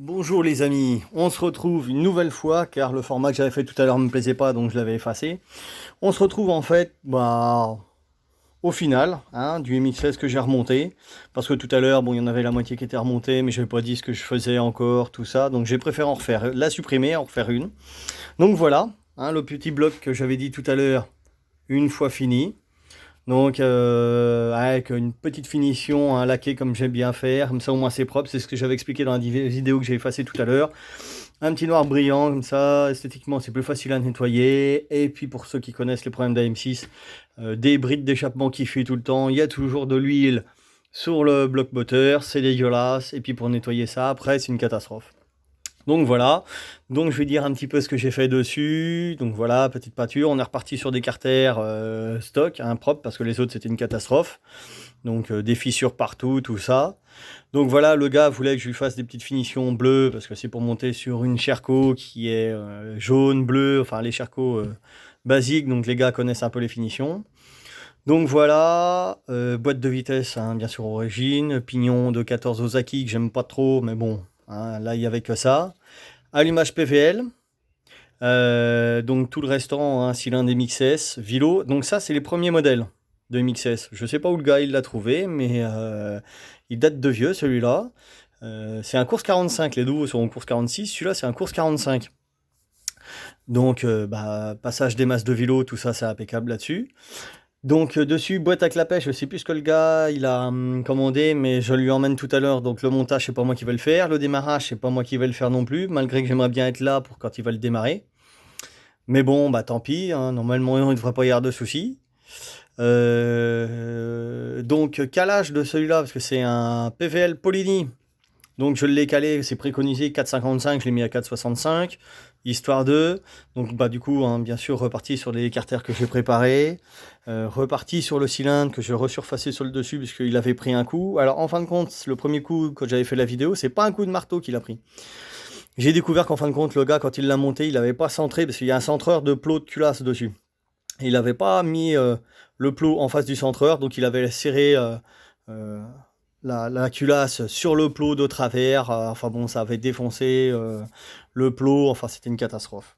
Bonjour les amis, on se retrouve une nouvelle fois car le format que j'avais fait tout à l'heure ne me plaisait pas donc je l'avais effacé. On se retrouve en fait au final du MX16 que j'ai remonté parce que tout à l'heure bon il y en avait la moitié qui était remontée mais je n'avais pas dit ce que je faisais encore tout ça donc j'ai préféré en refaire, la supprimer, en refaire une. Donc voilà, le petit bloc que j'avais dit tout à l'heure une fois fini. Donc avec une petite finition, un laqué comme j'aime bien faire, comme ça au moins c'est propre, c'est ce que j'avais expliqué dans la vidéo que j'ai effacée tout à l'heure. Un petit noir brillant comme ça, esthétiquement c'est plus facile à nettoyer. Et puis pour ceux qui connaissent les problèmes d'AM6, des brides d'échappement qui fuient tout le temps, il y a toujours de l'huile sur le bloc moteur, c'est dégueulasse. Et puis pour nettoyer ça après c'est une catastrophe. Donc voilà, donc je vais dire un petit peu ce que j'ai fait dessus. Donc voilà, petite peinture, on est reparti sur des carters stock, propres, parce que les autres c'était une catastrophe. Donc des fissures partout, tout ça. Donc voilà, le gars voulait que je lui fasse des petites finitions bleues, parce que c'est pour monter sur une Sherco qui est jaune, bleu, enfin les Sherco basiques, donc les gars connaissent un peu les finitions. Donc voilà, boîte de vitesse, bien sûr origine, pignon de 14 Ozaki que j'aime pas trop, mais bon, là il n'y avait que ça. Allumage PVL, donc tout le restant, cylindre MXS, Vilo. Donc ça c'est les premiers modèles de MXS. Je sais pas où le gars il l'a trouvé, mais il date de vieux celui-là. C'est un course 45, les nouveaux sont en course 46, celui-là c'est un course 45. Donc passage des masses de Vilo, tout ça c'est impeccable là-dessus. Donc dessus, boîte à clapet, je sais plus ce que le gars il a commandé, mais je lui emmène tout à l'heure. Donc le montage, c'est pas moi qui vais le faire. Le démarrage, c'est pas moi qui vais le faire non plus, malgré que j'aimerais bien être là pour quand il va le démarrer. Mais bon, tant pis, normalement il ne devrait pas y avoir de soucis. Donc calage de celui-là, parce que c'est un PVL Polini. Donc je l'ai calé, c'est préconisé 4,55, je l'ai mis à 4,65, histoire de. Donc du coup, bien sûr, reparti sur les carters que j'ai préparés, reparti sur le cylindre que j'ai resurfacé sur le dessus puisqu'il avait pris un coup. Alors en fin de compte, le premier coup quand j'avais fait la vidéo, c'est pas un coup de marteau qu'il a pris. J'ai découvert qu'en fin de compte, le gars, quand il l'a monté, il n'avait pas centré parce qu'il y a un centreur de plot de culasse dessus. Et il n'avait pas mis le plot en face du centreur, donc il avait serré la culasse sur le plot de travers. Enfin bon, ça avait défoncé le plot, enfin c'était une catastrophe.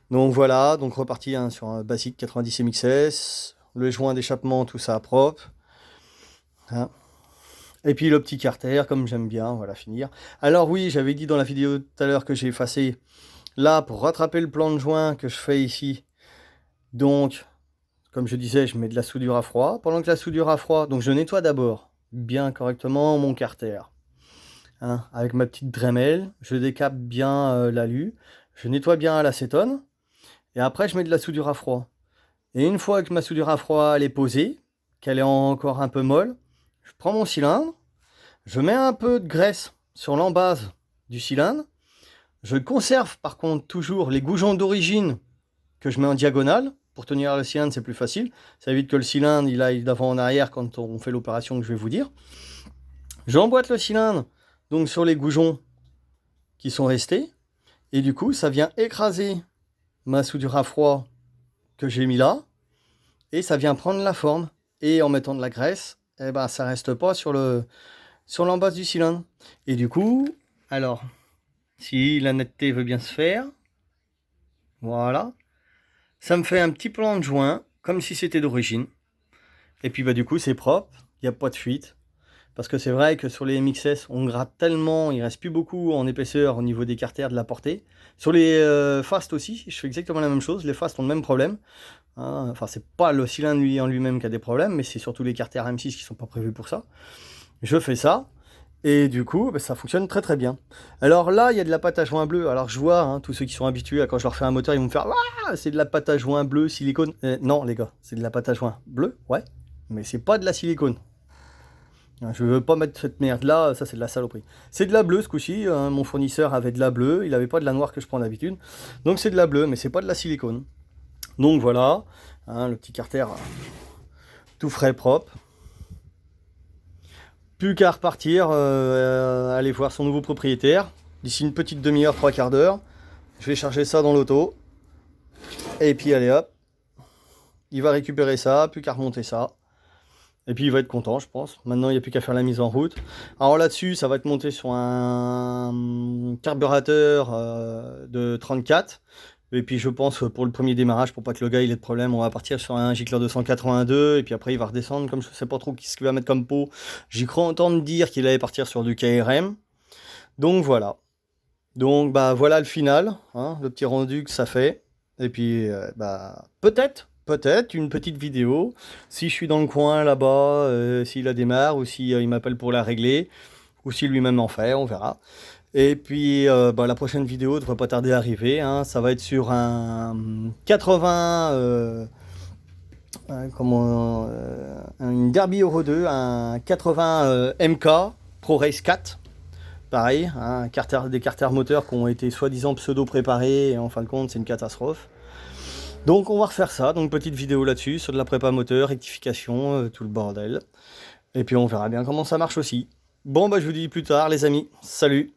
Donc voilà, donc reparti sur un basique 90 MXS, le joint d'échappement, tout ça propre. Hein. Et puis le petit carter, comme j'aime bien, voilà, finir. Alors oui, j'avais dit dans la vidéo tout à l'heure que j'ai effacé, là, pour rattraper le plan de joint que je fais ici. Donc, comme je disais, je mets de la soudure à froid. Pendant que la soudure à froid, donc je nettoie d'abord bien correctement mon carter. Avec ma petite Dremel, je décape bien l'alu, je nettoie bien l'acétone, et après je mets de la soudure à froid. Et une fois que ma soudure à froid elle est posée, qu'elle est encore un peu molle, je prends mon cylindre, je mets un peu de graisse sur l'embase du cylindre, je conserve par contre toujours les goujons d'origine que je mets en diagonale. Pour tenir le cylindre, c'est plus facile. Ça évite que le cylindre il aille d'avant en arrière quand on fait l'opération que je vais vous dire. J'emboîte le cylindre donc sur les goujons qui sont restés. Et du coup, ça vient écraser ma soudure à froid que j'ai mis là. Et ça vient prendre la forme. Et en mettant de la graisse, ça reste pas sur l'embase du cylindre. Et du coup, alors, si la netteté veut bien se faire, voilà. Ça me fait un petit plan de joint, comme si c'était d'origine. Et puis du coup, c'est propre, il n'y a pas de fuite. Parce que c'est vrai que sur les MXS, on gratte tellement, il ne reste plus beaucoup en épaisseur au niveau des carters de la portée. Sur les Fast aussi, je fais exactement la même chose. Les Fast ont le même problème. Enfin, c'est pas le cylindre en lui-même qui a des problèmes, mais c'est surtout les carters M6 qui ne sont pas prévus pour ça. Je fais ça. Et du coup, ça fonctionne très très bien. Alors là, il y a de la pâte à joint bleu. Alors je vois, tous ceux qui sont habitués, quand je leur fais un moteur, ils vont me faire « Ah, c'est de la pâte à joint bleu, silicone. » Non les gars, c'est de la pâte à joint bleu, ouais, mais c'est pas de la silicone. Je veux pas mettre cette merde là, ça c'est de la saloperie. C'est de la bleue ce coup-ci, mon fournisseur avait de la bleue, il avait pas de la noire que je prends d'habitude. Donc c'est de la bleue, mais c'est pas de la silicone. Donc voilà, le petit carter tout frais propre. Plus qu'à repartir, aller voir son nouveau propriétaire. D'ici une petite demi-heure, 3/4 d'heure. Je vais charger ça dans l'auto. Et puis allez hop. Il va récupérer ça, plus qu'à remonter ça. Et puis il va être content, je pense. Maintenant, il n'y a plus qu'à faire la mise en route. Alors là-dessus, ça va être monté sur un carburateur de 34. Et puis je pense pour le premier démarrage, pour pas que le gars il ait de problème, on va partir sur un Gicleur 282. Et puis après, il va redescendre. Comme je sais pas trop ce qu'il va mettre comme pot, j'y crois entendre dire qu'il allait partir sur du KRM. Donc voilà. Donc bah voilà le final, hein, le petit rendu que ça fait. Et puis bah peut-être une petite vidéo. Si je suis dans le coin là-bas, s'il la démarre ou si il m'appelle pour la régler, ou si lui-même en fait, on verra. Et puis bah, la prochaine vidéo devrait pas tarder à arriver, hein. Ça va être sur un 80, une Derby Euro 2, un 80 MK Pro Race 4. Pareil, hein, des carters moteurs qui ont été soi-disant pseudo-préparés, et en fin de compte, c'est une catastrophe. Donc, on va refaire ça. Donc, petite vidéo là-dessus, sur de la prépa moteur, rectification, tout le bordel. Et puis, on verra bien comment ça marche aussi. Bon, bah, je vous dis plus tard, les amis. Salut!